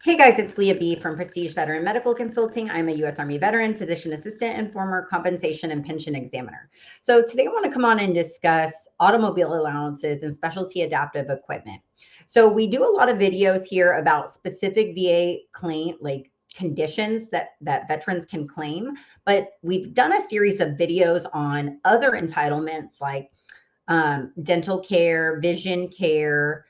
Hey guys, it's Leah B from Prestige Veteran Medical Consulting. I'm a U.S. Army veteran, physician assistant, and former compensation and pension examiner. So today I want to come on and discuss automobile allowances and specialty adaptive equipment. So we do a lot of videos here about specific VA claim, like conditions that veterans can claim, but we've done a series of videos on other entitlements like dental care, vision care,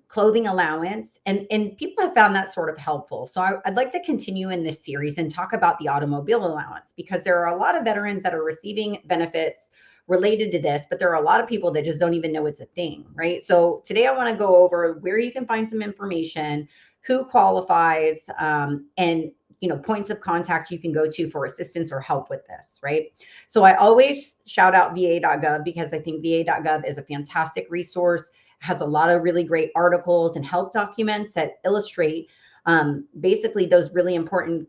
clothing allowance, and people have found that sort of helpful. So I'd like to continue in this series and talk about the automobile allowance, because there are a lot of veterans that are receiving benefits related to this, but there are a lot of people that just don't even know it's a thing, right? So today I want to go over where you can find some information, who qualifies, and points of contact you can go to for assistance or help with this, right? So I always shout out VA.gov because I think VA.gov is a fantastic resource, has a lot of really great articles and help documents that illustrate basically those really important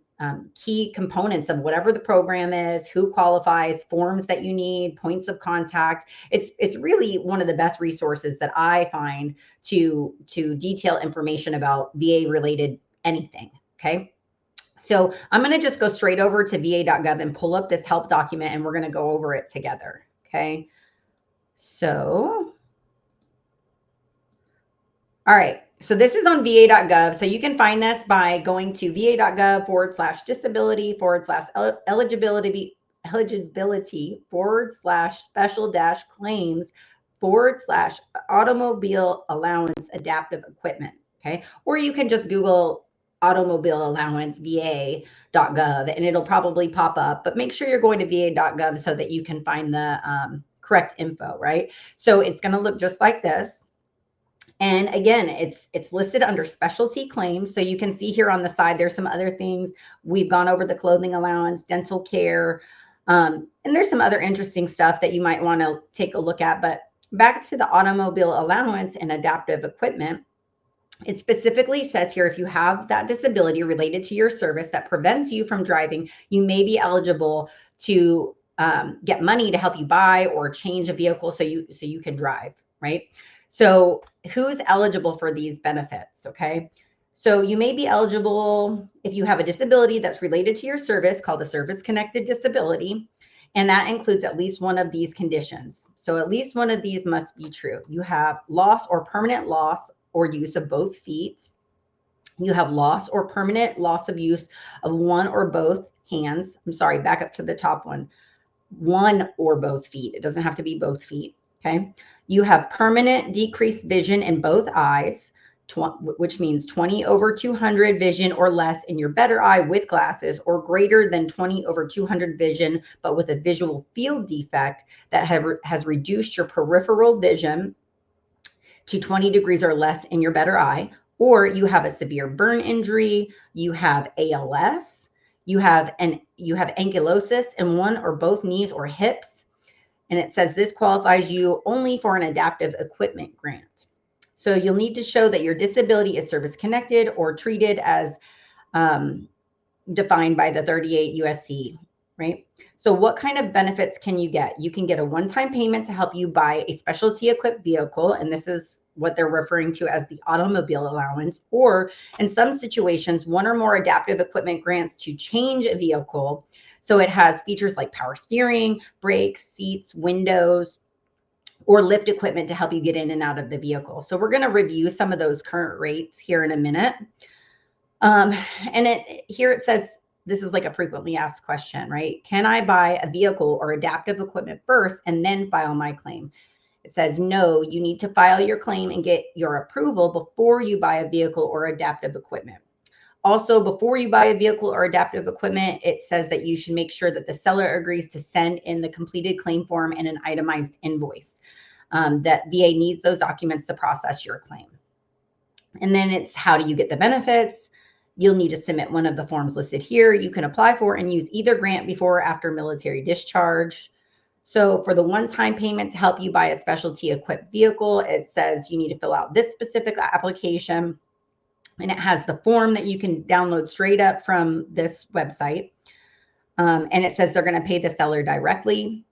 key components of whatever the program is, who qualifies, forms that you need, points of contact. It's really one of the best resources that I find to detail information about VA related anything. Okay. So I'm going to just go straight over to VA.gov and pull up this help document, and we're going to go over it together. Okay. So, all right. So this is on VA.gov. So you can find this by going to VA.gov/disability/eligibility/special-claims/automobile allowance adaptive equipment. Okay. Or you can just Google automobile allowance VA.gov and it'll probably pop up, but make sure you're going to VA.gov so that you can find the correct info, right? So it's going to look just like this. And again, it's listed under specialty claims. So you can see here on the side, there's some other things. We've gone over the clothing allowance, dental care, and there's some other interesting stuff that you might want to take a look at. But back to the automobile allowance and adaptive equipment, it specifically says here, if you have that disability related to your service that prevents you from driving, you may be eligible to get money to help you buy or change a vehicle so you can drive, right? So who's eligible for these benefits? Okay. So you may be eligible if you have a disability that's related to your service called a service-connected disability. And that includes at least one of these conditions. So at least one of these must be true. You have loss or permanent loss or use of both feet. You have loss or permanent loss of use of one or both hands. I'm sorry, back up to the top one. One or both feet. It doesn't have to be both feet. Okay. You have permanent decreased vision in both eyes, which means 20/200 vision or less in your better eye with glasses, or greater than 20/200 vision, but with a visual field defect that has reduced your peripheral vision to 20 degrees or less in your better eye, or you have a severe burn injury, you have ALS, you have ankylosis in one or both knees or hips. And it says this qualifies you only for an adaptive equipment grant. So you'll need to show that your disability is service connected or treated as defined by the 38 USC, right? So what kind of benefits can you get? You can get a one-time payment to help you buy a specialty equipped vehicle. And this is what they're referring to as the automobile allowance, or in some situations, one or more adaptive equipment grants to change a vehicle. So it has features like power steering, brakes, seats, windows, or lift equipment to help you get in and out of the vehicle. So we're going to review some of those current rates here in a minute. Here it says, this is like a frequently asked question, right? Can I buy a vehicle or adaptive equipment first and then file my claim? It says, no, you need to file your claim and get your approval before you buy a vehicle or adaptive equipment. Also, before you buy a vehicle or adaptive equipment, it says that you should make sure that the seller agrees to send in the completed claim form and an itemized invoice. That VA needs those documents to process your claim. And then it's how do you get the benefits? You'll need to submit one of the forms listed here. You can apply for and use either grant before or after military discharge. So for the one-time payment to help you buy a specialty equipped vehicle, it says you need to fill out this specific application. And it has the form that you can download straight up from this website. And it says they're going to pay the seller directly.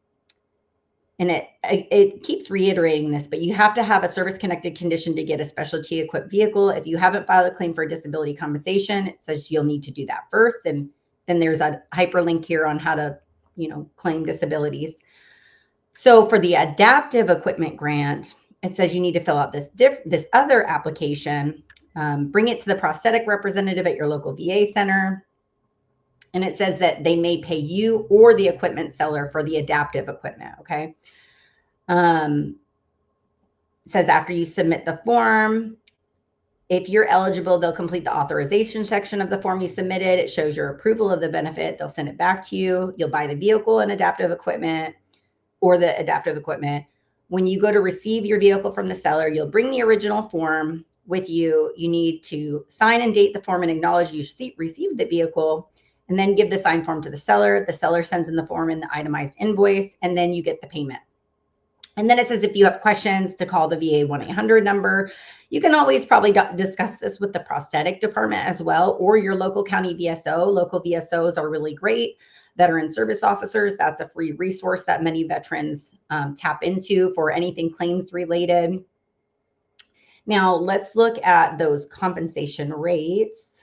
and it keeps reiterating this, but you have to have a service-connected condition to get a specialty equipped vehicle. If you haven't filed a claim for disability compensation, it says you'll need to do that first. And then there's a hyperlink here on how to, claim disabilities. So for the adaptive equipment grant, it says you need to fill out this other application, bring it to the prosthetic representative at your local VA center. And it says that they may pay you or the equipment seller for the adaptive equipment, okay? It says after you submit the form, if you're eligible, they'll complete the authorization section of the form you submitted. It shows your approval of the benefit. They'll send it back to you. You'll buy the vehicle and adaptive equipment or the adaptive equipment. When you go to receive your vehicle from the seller, you'll bring the original form with you. You need to sign and date the form and acknowledge you received the vehicle, and then give the signed form to the seller. The seller sends in the form and the itemized invoice, and then you get the payment. And then it says if you have questions to call the VA 1-800 number. You can always probably discuss this with the prosthetic department as well, or your local county VSO. Local VSOs are really great. Veteran service officers, that's a free resource that many veterans tap into for anything claims related. Now let's look at those compensation rates.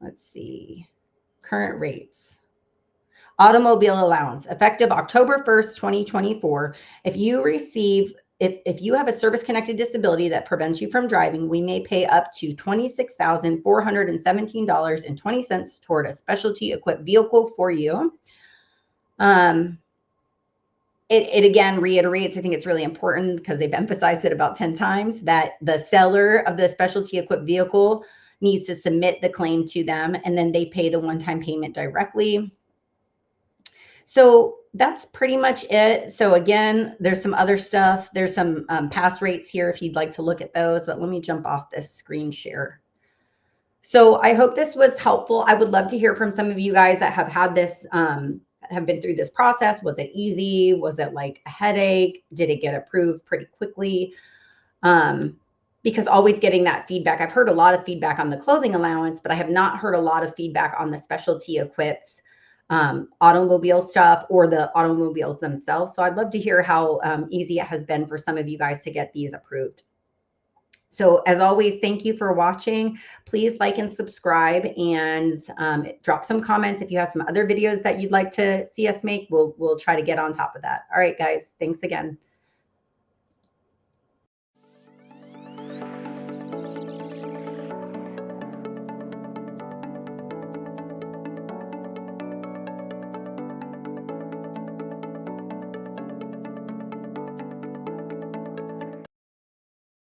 Let's see, current rates. Automobile allowance, effective October 1st, 2024. If you have a service-connected disability that prevents you from driving, we may pay up to $26,417.20 toward a specialty equipped vehicle for you. It again reiterates, I think it's really important because they've emphasized it about 10 times, that the seller of the specialty equipped vehicle needs to submit the claim to them, and then they pay the one-time payment directly. So that's pretty much it. So again, there's some other stuff. There's some pass rates here if you'd like to look at those, but let me jump off this screen share. So I hope this was helpful. I would love to hear from some of you guys that have had this, have been through this process. Was it easy? Was it like a headache? Did it get approved pretty quickly? Because always getting that feedback. I've heard a lot of feedback on the clothing allowance, but I have not heard a lot of feedback on the specialty equipped automobile stuff or the automobiles themselves. So I'd love to hear how easy it has been for some of you guys to get these approved. So as always, thank you for watching. Please like and subscribe, and drop some comments if you have some other videos that you'd like to see us make. We'll try to get on top of that. All right, guys, thanks again.